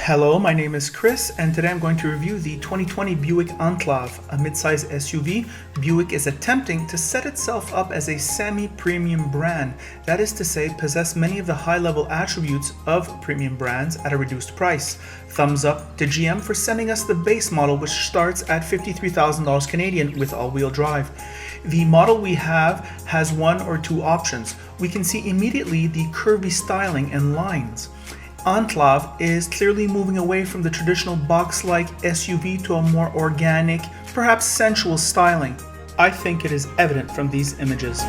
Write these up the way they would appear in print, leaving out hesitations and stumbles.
Hello, my name is Chris, and today I'm going to review the 2020 Buick Enclave, a midsize SUV. Buick is attempting to set itself up as a semi-premium brand, that is to say, possess many of the high-level attributes of premium brands at a reduced price. Thumbs up to GM for sending us the base model, which starts at $53,000 Canadian with all-wheel drive. The model we have has one or two options. We can see immediately the curvy styling and lines. Enclave is clearly moving away from the traditional box-like SUV to a more organic, perhaps sensual styling. I think it is evident from these images.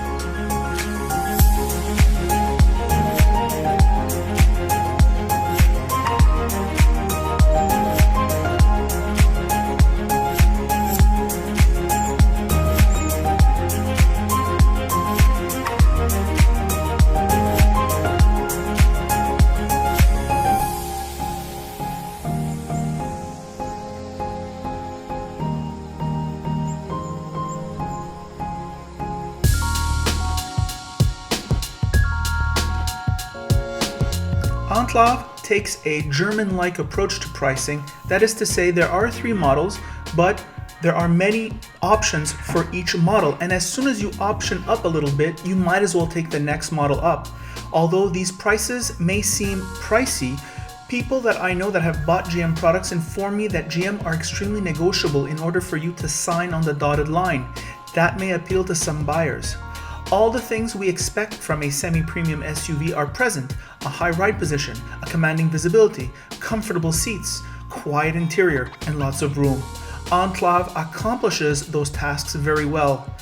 Enclave takes a German-like approach to pricing. That is to say, there are three models, but there are many options for each model, and as soon as you option up a little bit, you might as well take the next model up. Although these prices may seem pricey, people that I know that have bought GM products inform me that GM are extremely negotiable in order for you to sign on the dotted line. That may appeal to some buyers. All the things we expect from a semi-premium SUV are present: a high ride position, a commanding visibility, comfortable seats, quiet interior, and lots of room. Enclave accomplishes those tasks very well.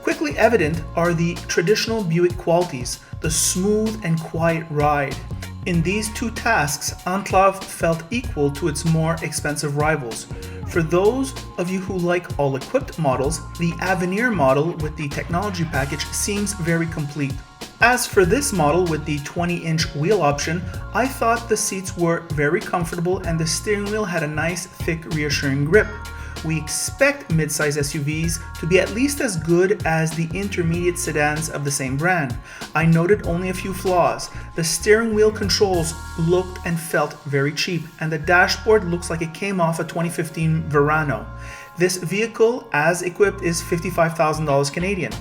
Quickly evident are the traditional Buick qualities, the smooth and quiet ride. In these two tasks, Enclave felt equal to its more expensive rivals. For those of you who like all-equipped models, the Avenir model with the technology package seems very complete. As for this model with the 20-inch wheel option, I thought the seats were very comfortable and the steering wheel had a nice, thick, reassuring grip. We expect midsize SUVs to be at least as good as the intermediate sedans of the same brand. I noted only a few flaws. The steering wheel controls looked and felt very cheap, and the dashboard looks like it came off a 2015 Verano. This vehicle, as equipped, is $55,000 Canadian.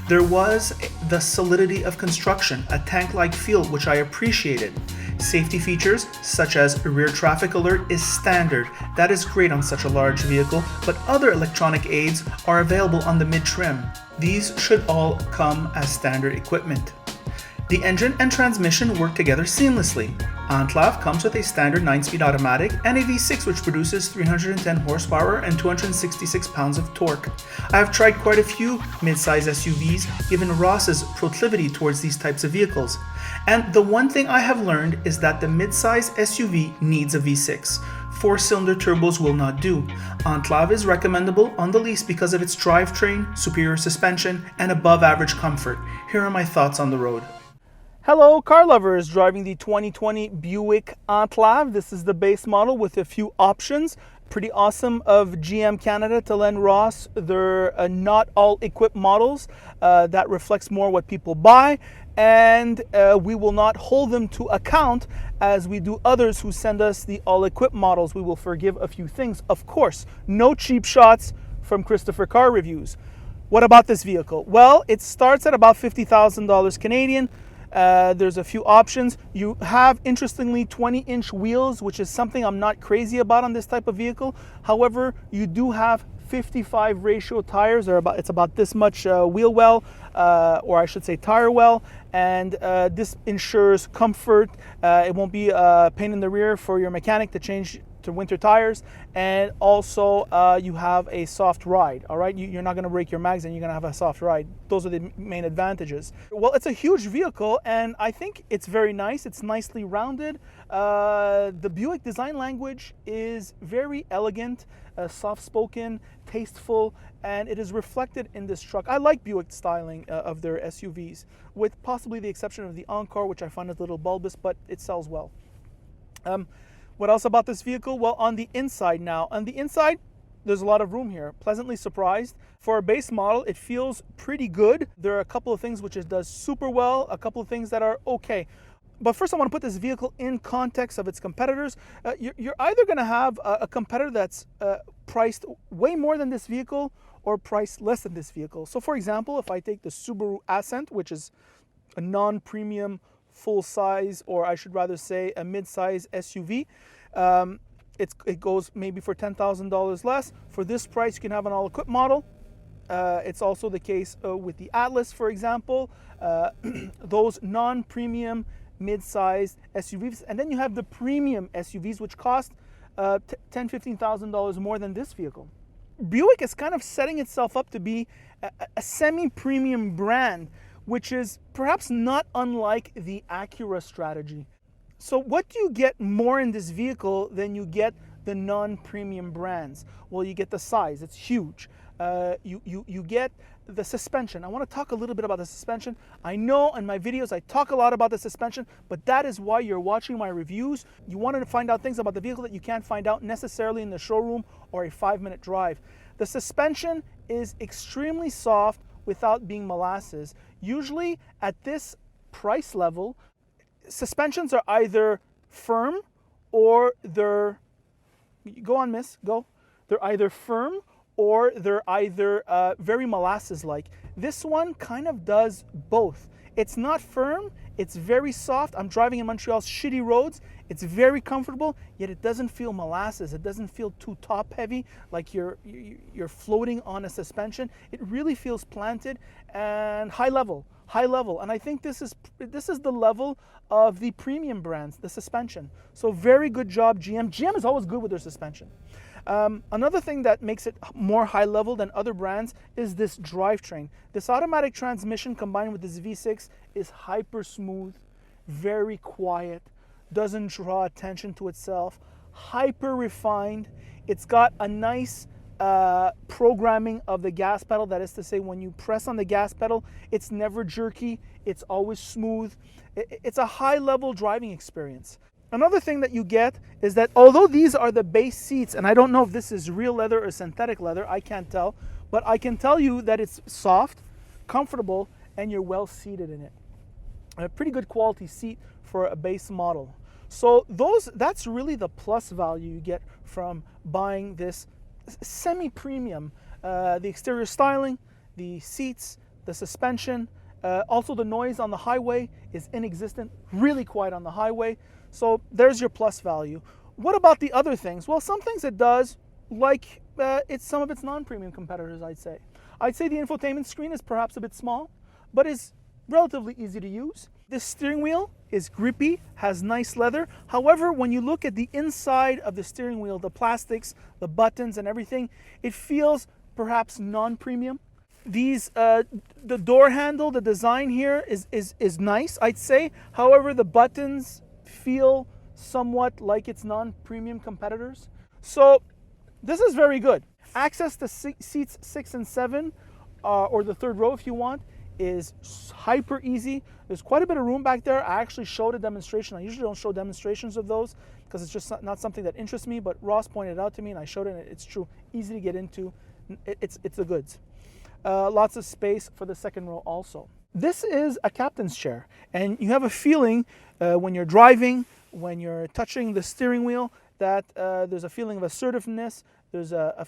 There was the solidity of construction, a tank-like feel, which I appreciated. Safety features such as rear traffic alert is standard. That is great on such a large vehicle, but other electronic aids are available on the mid-trim. These should all come as standard equipment. The engine and transmission work together seamlessly. Enclave comes with a standard 9-speed automatic and a V6 which produces 310 horsepower and 266 pounds of torque. I have tried quite a few mid-size SUVs given Ross's proclivity towards these types of vehicles. And the one thing I have learned is that the mid-size SUV needs a V6. 4-cylinder turbos will not do. Enclave is recommendable on the least because of its drivetrain, superior suspension, and above-average comfort. Here are my thoughts on the road. Hello car lovers, driving the 2020 Buick Enclave. This is the base model with a few options. Pretty awesome of GM Canada to lend Ross their not all equipped models. That reflects more what people buy, and we will not hold them to account as we do others who send us the all equipped models. We will forgive a few things. Of course, no cheap shots from Christopher Car Reviews. What about this vehicle? Well, it starts at about $50,000 Canadian. There's a few options. You have, interestingly, 20-inch wheels, which is something I'm not crazy about on this type of vehicle. However, you do have 55 ratio tires, or it's about this much wheel well, or I should say tire well, and this ensures comfort. It won't be a pain in the rear for your mechanic to change to winter tires, and also you have a soft ride. All right, you're not going to break your mags, and you're going to have a soft ride. Those are the main advantages. Well, it's a huge vehicle, and I think it's very nice. It's nicely rounded. The Buick design language is very elegant, soft-spoken, tasteful, and it is reflected in this truck. I like Buick styling of their SUVs, with possibly the exception of the Encore, which I find a little bulbous, but it sells well. What else about this vehicle? Well, on the inside now. On the inside, there's a lot of room here. Pleasantly surprised. For a base model, it feels pretty good. There are a couple of things which it does super well, a couple of things that are okay. But first, I want to put this vehicle in context of its competitors. You're either going to have a competitor that's priced way more than this vehicle or priced less than this vehicle. So for example, if I take the Subaru Ascent, which is a non-premium full-size, or I should rather say a mid-size SUV, it goes maybe for $10,000 less. For this price, you can have an all-equipped model. It's also the case with the Atlas, for example. Those non-premium mid-sized SUVs, and then you have the premium SUVs, which cost $10,000-$15,000 more than this vehicle. Buick is kind of setting itself up to be a semi-premium brand, which is perhaps not unlike the Acura strategy. So what do you get more in this vehicle than you get the non-premium brands? Well, you get the size, it's huge. You get the suspension. I want to talk a little bit about the suspension. I know in my videos I talk a lot about the suspension, but that is why you're watching my reviews. You want to find out things about the vehicle that you can't find out necessarily in the showroom or a 5-minute drive. The suspension is extremely soft without being molasses. Usually at this price level, suspensions are either firm or they're, go on miss, go. They're either firm or they're either very molasses-like. This one kind of does both. It's not firm, it's very soft. I'm driving in Montreal's shitty roads. It's very comfortable, yet it doesn't feel molasses. It doesn't feel too top-heavy, like you're floating on a suspension. It really feels planted and high level. And I think this is the level of the premium brands, the suspension. So very good job, GM. GM is always good with their suspension. Another thing that makes it more high level than other brands is this drivetrain. This automatic transmission combined with this V6 is hyper smooth, very quiet, doesn't draw attention to itself, hyper refined. It's got a nice programming of the gas pedal. That is to say, when you press on the gas pedal, it's never jerky, it's always smooth. It's a high level driving experience. Another thing that you get is that although these are the base seats, and I don't know if this is real leather or synthetic leather, I can't tell, but I can tell you that it's soft, comfortable, and you're well seated in it. A pretty good quality seat for a base model. So that's really the plus value you get from buying this semi-premium. The exterior styling, the seats, the suspension, also the noise on the highway is inexistent, really quiet on the highway. So there's your plus value. What about the other things? Well, some things it does, like it's some of its non-premium competitors, I'd say. I'd say the infotainment screen is perhaps a bit small, but is relatively easy to use. This steering wheel is grippy, has nice leather. However, when you look at the inside of the steering wheel, the plastics, the buttons and everything, it feels perhaps non-premium. The door handle, the design here is nice, I'd say. However, the buttons feel somewhat like its non-premium competitors. So this is very good. Access to seats 6 and 7, or the third row if you want, is hyper easy. There's quite a bit of room back there. I actually showed a demonstration. I usually don't show demonstrations of those because it's just not something that interests me, but Ross pointed it out to me and I showed it, and it's true. Easy to get into. It's the goods. Lots of space for the second row also. This is a captain's chair, and you have a feeling when you're driving, when you're touching the steering wheel, that there's a feeling of assertiveness. There's a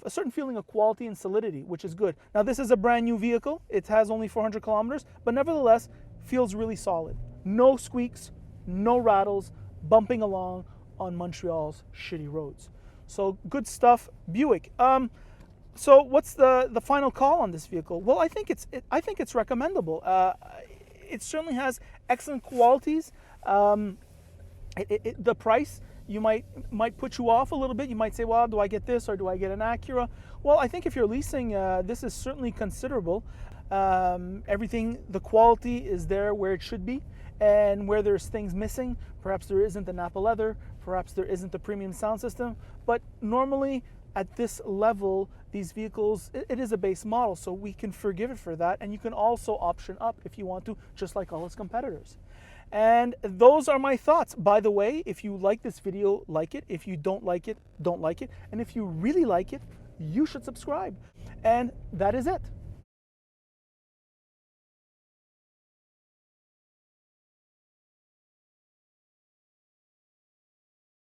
certain feeling of quality and solidity, which is good. Now, this is a brand new vehicle. It has only 400 kilometers, but nevertheless feels really solid. No squeaks, no rattles, bumping along on Montreal's shitty roads. So good stuff, Buick. So what's the final call on this vehicle? Well, I think it's recommendable. It certainly has excellent qualities. The price might put you off a little bit. You might say, well, do I get this or do I get an Acura? Well, I think if you're leasing, this is certainly considerable. Everything, the quality is there where it should be, and where there's things missing, perhaps there isn't the Napa leather, perhaps there isn't the premium sound system, but normally at this level, these vehicles, it is a base model, so we can forgive it for that, and you can also option up if you want to, just like all its competitors. And those are my thoughts. By the way, if you like this video, like it. If you don't like it, don't like it. And if you really like it, you should subscribe. And that is it.